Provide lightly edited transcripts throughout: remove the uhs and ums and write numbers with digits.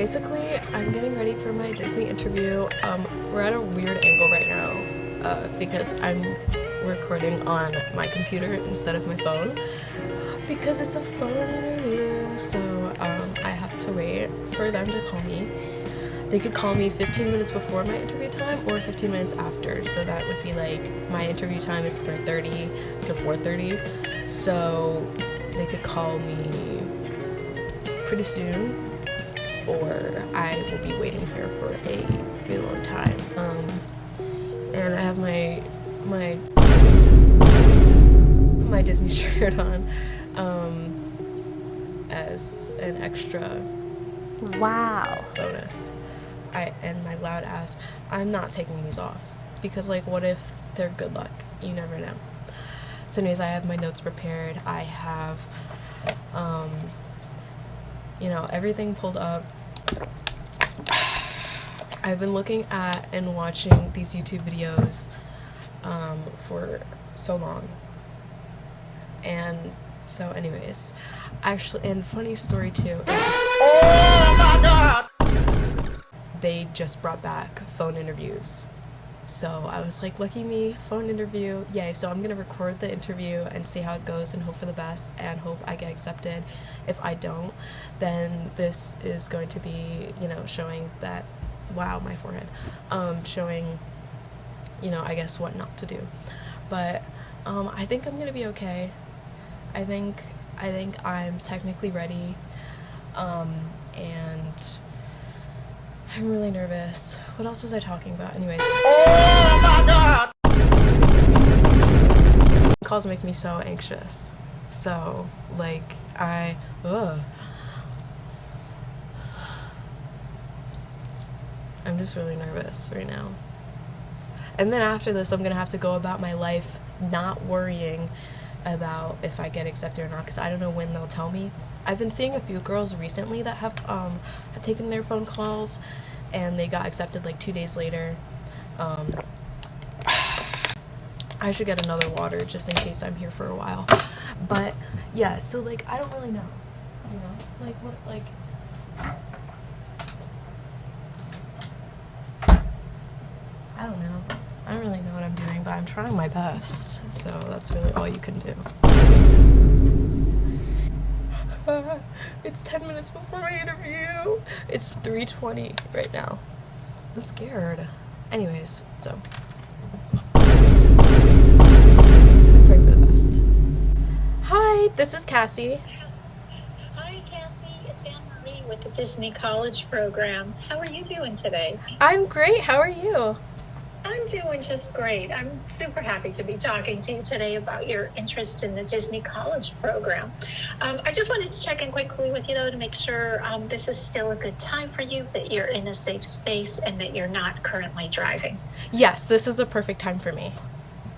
basically, I'm getting ready for my Disney interview. We're at a weird angle right now because I'm recording on my computer instead of my phone because it's a phone interview, so I have to wait for them to call me. They could call me 15 minutes before my interview time or 15 minutes after, so that would be like my interview time is 3:30 to 4:30, so they could call me pretty soon or I will be waiting here for a really long time. And I have my Disney shirt on as an extra bonus. And my loud ass. I'm not taking these off because, like, what if they're good luck? You never know. So anyways, I have my notes prepared. I have everything pulled up. I've been looking at and watching these YouTube videos for so long. And so anyways, actually, and funny story too is oh my god, they just brought back phone interviews. So I was like, lucky me, phone interview, yay. So I'm gonna record the interview and see how it goes and hope for the best and hope I get accepted. If I don't, then this is going to be, showing that, wow, my forehead, showing, I guess what not to do. But I think I'm gonna be okay. I think I'm technically ready, and I'm really nervous. What else was I talking about? Anyways. Oh my god! Calls make me so anxious. So, like, I'm just really nervous right now. And then after this, I'm gonna have to go about my life not worrying about if I get accepted or not, because I don't know when they'll tell me. I've been seeing a few girls recently that have taken their phone calls and they got accepted like 2 days later. I should get another water just in case I'm here for a while. But yeah, so like I don't really know. Like what, like I don't know. I don't really know what I'm doing, but I'm trying my best. So that's really all you can do. It's 10 minutes before my interview. It's 3:20 right now. I'm scared. Anyways, so I pray for the best. Hi, this is Cassie. Hi, Cassie. It's Anne-Marie with the Disney College program. How are you doing today? I'm great. How are you? I'm doing just great. I'm super happy to be talking to you today about your interest in the Disney College program. I just wanted to check in quickly with you, though, to make sure this is still a good time for you, that you're in a safe space, and that you're not currently driving. Yes, this is a perfect time for me.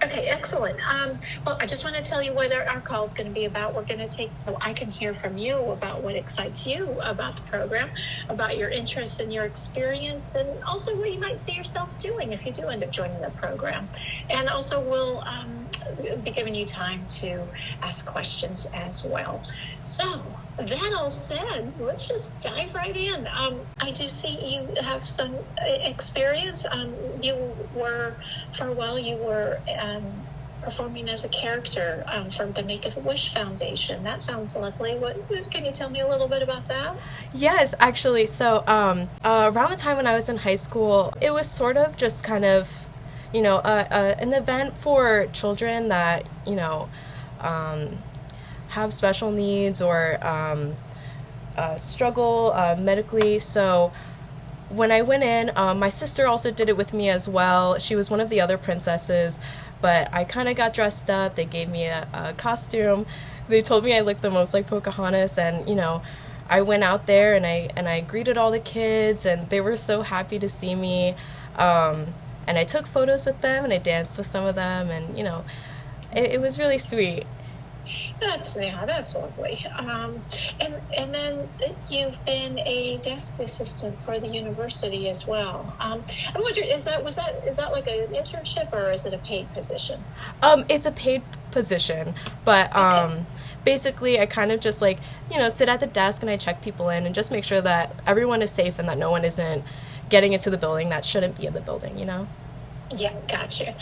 Okay, excellent. Well, I just want to tell you what our call is going to be about. We're going to take, so I can hear from you about what excites you about the program, about your interests and your experience, and also what you might see yourself doing if you do end up joining the program. And also we'll be giving you time to ask questions as well. So that all said, let's just dive right in. I do see you have some experience. For a while, you were performing as a character from the Make-A-Wish Foundation. That sounds lovely. Can you tell me a little bit about that? Yes, actually. So around the time when I was in high school, it was sort of just kind of, an event for children that, have special needs or struggle medically. So when I went in, my sister also did it with me as well. She was one of the other princesses, but I kind of got dressed up. They gave me a costume. They told me I looked the most like Pocahontas, and I went out there and I greeted all the kids, and they were so happy to see me. And I took photos with them, and I danced with some of them, and it was really sweet. That's lovely. And then you've been a desk assistant for the university as well. I'm wondering, is that like an internship or is it a paid position? It's a paid position, but Okay. basically I kind of just like, sit at the desk and I check people in and just make sure that everyone is safe and that no one isn't getting into the building that shouldn't be in the building. Yeah, gotcha.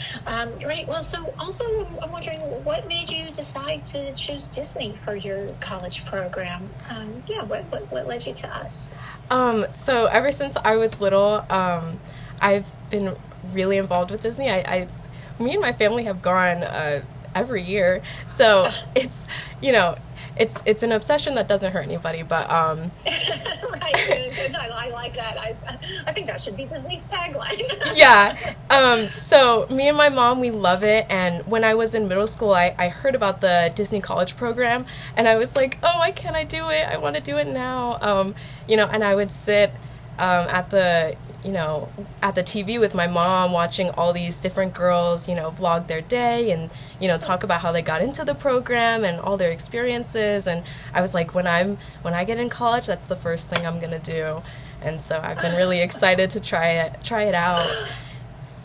Great. Well, so also I'm wondering what made you decide to choose Disney for your college program? Yeah, what led you to us? So ever since I was little, I've been really involved with Disney. Me and my family have gone every year, so you know, it's an obsession that doesn't hurt anybody. But Right, good, good. I like that. I think that should be Disney's tagline. yeah. So me and my mom, we love it. And when I was in middle school, I heard about the Disney College program, and I was like, oh, why can't I do it? I want to do it now. And I would sit at the at the TV with my mom watching all these different girls, vlog their day and, talk about how they got into the program and all their experiences. And I was like, when I get in college, that's the first thing I'm going to do. And so I've been really excited to try it out.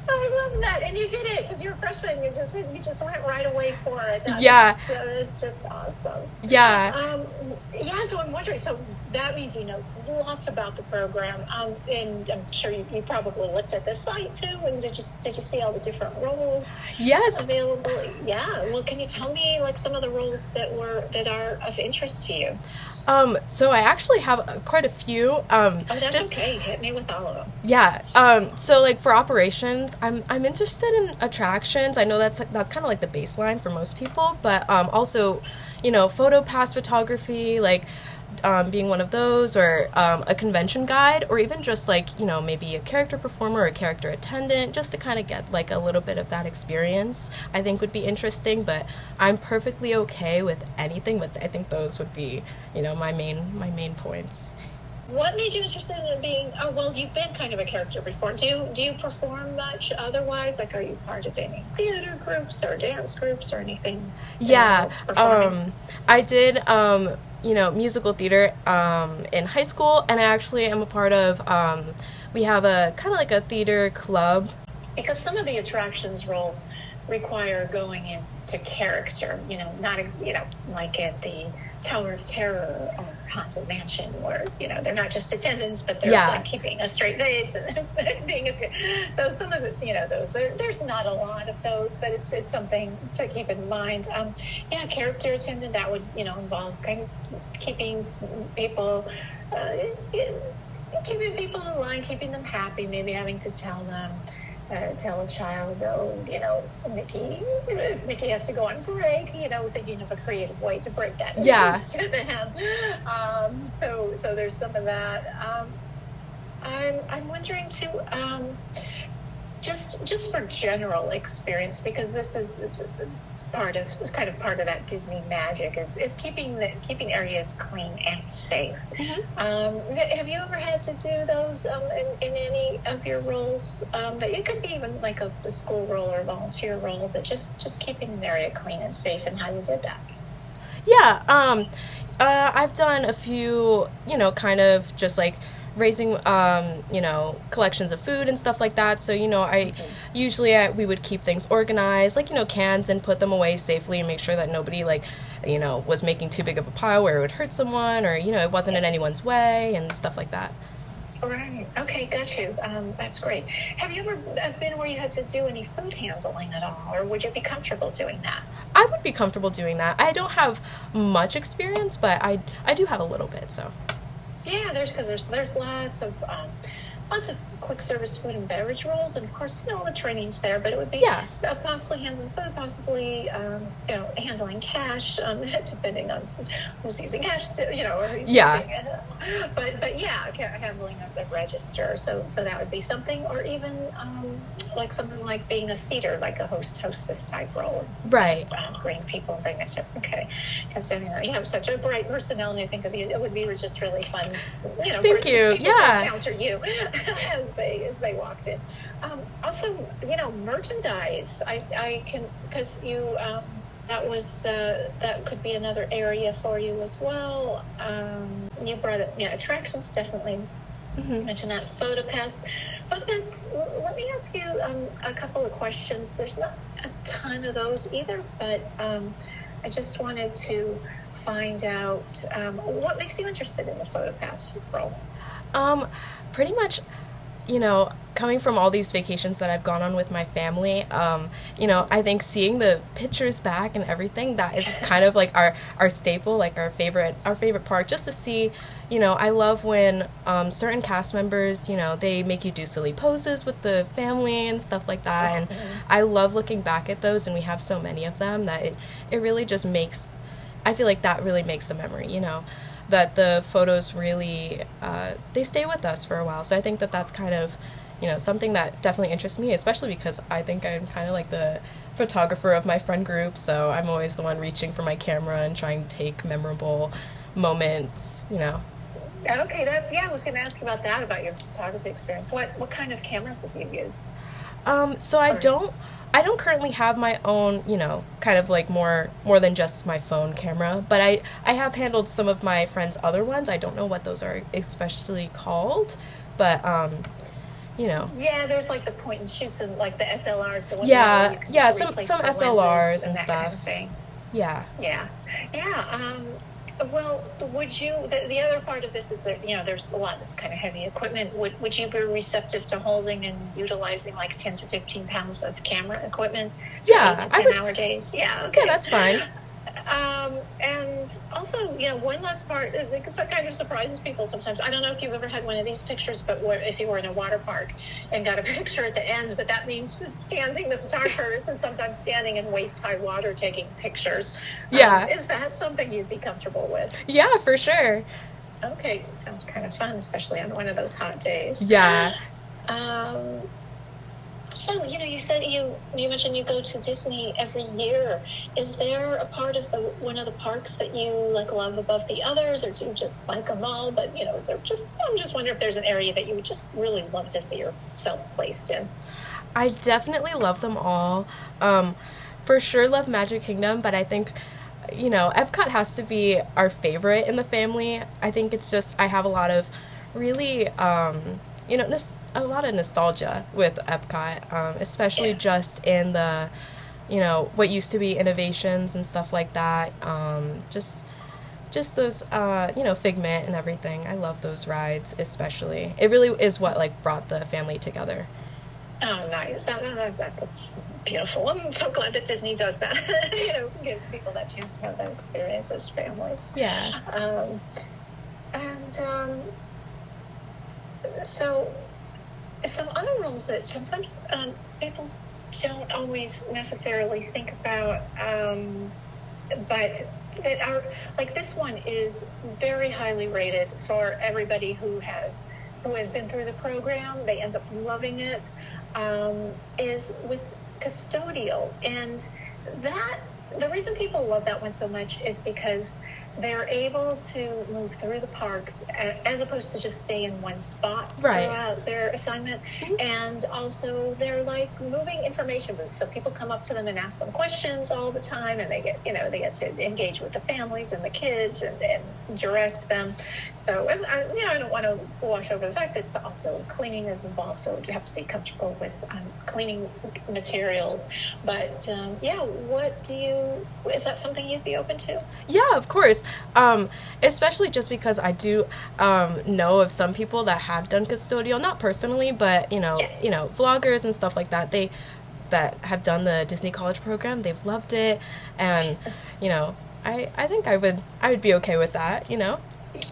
I love that, and you did it because you're a freshman. You just went right away for it. Yeah. It's just awesome. Yeah. Yeah. So I'm wondering. So that means you know lots about the program. And I'm sure you probably looked at the site too. And did you see all the different roles? Yes. Available? Yeah. Well, can you tell me like some of the roles that are of interest to you? So I actually have quite a few. Oh, that's okay. Hit me with all of them. Yeah. So like for operations, I'm interested in attractions. I know that's kind of like the baseline for most people, but also, photo pass photography, like being one of those, or a convention guide, or even just like maybe a character performer or a character attendant, just to kind of get like a little bit of that experience. I think would be interesting, but I'm perfectly okay with anything. But I think those would be my main points. What made you interested in being? Oh, well, you've been kind of a character before. Do you perform much otherwise? Like, are you part of any theater groups or dance groups or anything? Yeah. I did musical theater in high school, and I actually am a part of we have a kind of like a theater club. Because some of the attractions roles require going into character, not like at the Tower of Terror or Haunted Mansion, where they're not just attendants, but they're like keeping a straight face and being so some of it, those there's not a lot of those, but it's something to keep in mind. Character attendant, that would involve kind of keeping people in line, keeping them happy, maybe having to tell a child, if Mickey has to go on break, thinking of a creative way to break that news to them. So there's some of that. I'm wondering too, just for general experience, because this is it's kind of part of that Disney magic is keeping areas clean and safe. Mm-hmm. Have you ever had to do those in any of your roles? That it could be even like a school role or a volunteer role, but just keeping an area clean and safe, and how you did that. Yeah. I've done a few, kind of just like raising collections of food and stuff like that. So I usually we would keep things organized, like cans, and put them away safely and make sure that nobody was making too big of a pile where it would hurt someone, or it wasn't in anyone's way and stuff like that. Right. Okay, got you. That's great. Have you ever been where you had to do any food handling at all, or would you be comfortable doing that? I would be comfortable doing that. I don't have much experience, but I do have a little bit, so. Yeah, there's lots of quick service food and beverage roles, and of course the training's there, but it would be possibly handling food, possibly handling cash, depending on who's using cash, or who's using it. But handling of the register, so that would be something, or even like something like being a seater, like a hostess type role, right? Greeting people and bringing it to because you have such a bright personality. I think it would be just really fun. Thank you. To encounter you as they walked in. Also, merchandise. I can, because that could be another area for you as well. You brought up, attractions, definitely. You mentioned that PhotoPass. Let me ask you a couple of questions. There's not a ton of those either, but I just wanted to find out what makes you interested in the PhotoPass role. Pretty much, coming from all these vacations that I've gone on with my family, I think seeing the pictures back and everything, that is kind of like our staple, like our favorite part, just to see, I love when certain cast members, they make you do silly poses with the family and stuff like that, and I love looking back at those, and we have so many of them that it really just makes, I feel like that really makes the memory, that the photos really, they stay with us for a while. So I think that that's kind of, something that definitely interests me, especially because I think I'm kind of like the photographer of my friend group, so I'm always the one reaching for my camera and trying to take memorable moments, Okay, I was going to ask you about that, about your photography experience. What kind of cameras have you used? So I don't currently have my own, kind of like more than just my phone camera, but I have handled some of my friends' other ones. I don't know what those are especially called, but Yeah, there's like the point and shoots and like the SLRs, the ones some SLRs and stuff. Kind of thing. Yeah. Well, would you? The other part of this is that there's a lot of kind of heavy equipment. Would you be receptive to holding and utilizing like 10 to 15 pounds of camera equipment? Yeah, 8 to 10 hour days. Yeah. Okay. Yeah, that's fine. And also, one last part, because it kind of surprises people sometimes. I don't know if you've ever had one of these pictures, but if you were in a water park and got a picture at the end, but that means standing, the photographers, and sometimes standing in waist-high water taking pictures. Yeah. Is that something you'd be comfortable with? Yeah, for sure. Okay, sounds kind of fun, especially on one of those hot days. Yeah. So, you said you mentioned you go to Disney every year. Is there a part of one of the parks that you love above the others, or do you just like them all? But is there I'm just wondering if there's an area that you would just really love to see yourself placed in. I definitely love them all. For sure love Magic Kingdom, but I think Epcot has to be our favorite in the family. I think it's just, I have a lot of really a lot of nostalgia with Epcot, especially just in the, what used to be innovations and stuff like that. Just those, Figment and everything. I love those rides, especially. It really is what brought the family together. Oh, nice. That's beautiful. I'm so glad that Disney does that. Gives people that chance to have that experience as families. Yeah. So some other roles that sometimes people don't always necessarily think about, but that are this one is very highly rated for everybody who has been through the program. They end up loving it. Is with custodial, and that the reason people love that one so much is because they're able to move through the parks as opposed to just stay in one spot throughout their assignment. And also they're moving information booths. So people come up to them and ask them questions all the time, and they get to engage with the families and the kids and direct them. So I don't want to wash over the fact that it's also cleaning is involved. So you have to be comfortable with cleaning materials. But is that something you'd be open to? Yeah, of course. Especially just because I do know of some people that have done custodial, not personally, but vloggers and stuff like that. That have done the Disney College program, they've loved it, and I think I would be okay with that.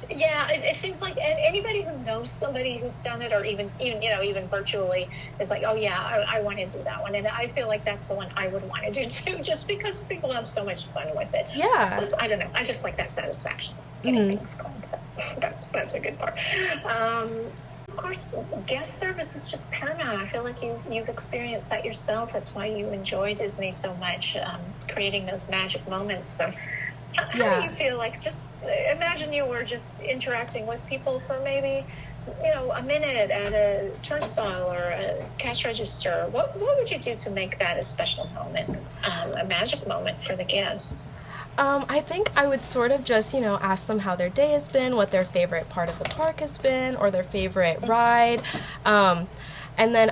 Yeah, it seems like anybody who knows somebody who's done it, or even virtually, is like, oh yeah, I want to do that one, and I feel like that's the one I would want to do too, just because people have so much fun with it. Yeah, I don't know, I just like that satisfaction. Anything's going, so that's a good part. Of course, guest service is just paramount. I feel like you've experienced that yourself. That's why you enjoy Disney so much, creating those magic moments. So. How do you feel just imagine you were just interacting with people for maybe, a minute at a turnstile or a cash register. What would you do to make that a special moment a magic moment for the guest? I think I would sort of just, ask them how their day has been, what their favorite part of the park has been, or their favorite ride. And then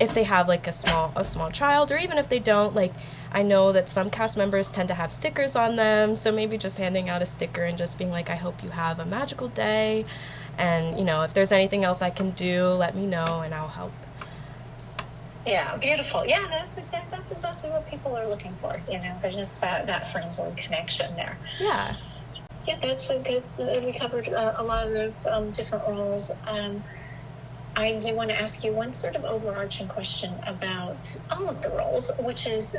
if they have like a small child, or even if they don't, like, I know that some cast members tend to have stickers on them, so maybe just handing out a sticker and just being like, I hope you have a magical day, and, if there's anything else I can do, let me know and I'll help. Yeah, beautiful. Yeah, that's exactly what people are looking for. There's just that friendly connection there. Yeah. Yeah, that's a good. We covered a lot of different roles. I do want to ask you one sort of overarching question about all of the roles, which is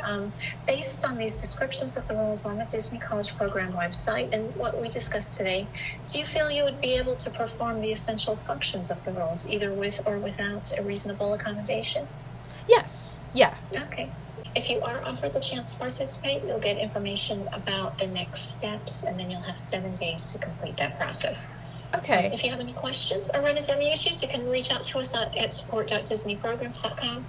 based on these descriptions of the roles on the Disney College Program website and what we discussed today. Do you feel you would be able to perform the essential functions of the roles, either with or without a reasonable accommodation? Yes. Yeah. Okay. If you are offered the chance to participate, you'll get information about the next steps, and then you'll have 7 days to complete that process. Okay. If you have any questions or run into any issues, you can reach out to us at support.disneyprograms.com.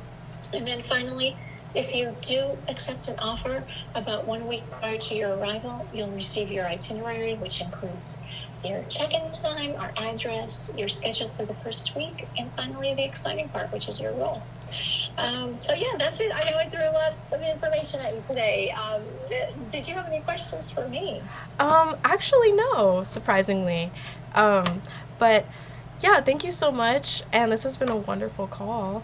And then finally, if you do accept an offer, about 1 week prior to your arrival, you'll receive your itinerary, which includes your check-in time, our address, your schedule for the first week, and finally the exciting part, which is your role. So yeah, that's it. I know I threw lots of information at you today. Did you have any questions for me? Actually, no, surprisingly. But yeah, thank you so much. And this has been a wonderful call.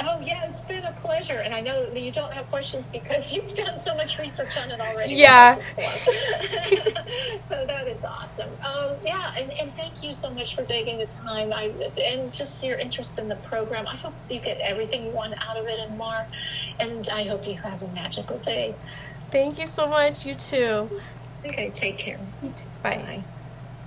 Oh yeah, it's been a pleasure. And I know that you don't have questions because you've done so much research on it already. Yeah. So that is awesome. Yeah, and thank you so much for taking the time and just your interest in the program. I hope you get everything you want out of it and more. And I hope you have a magical day. Thank you so much. You too. Okay, take care. You too. Bye. Bye.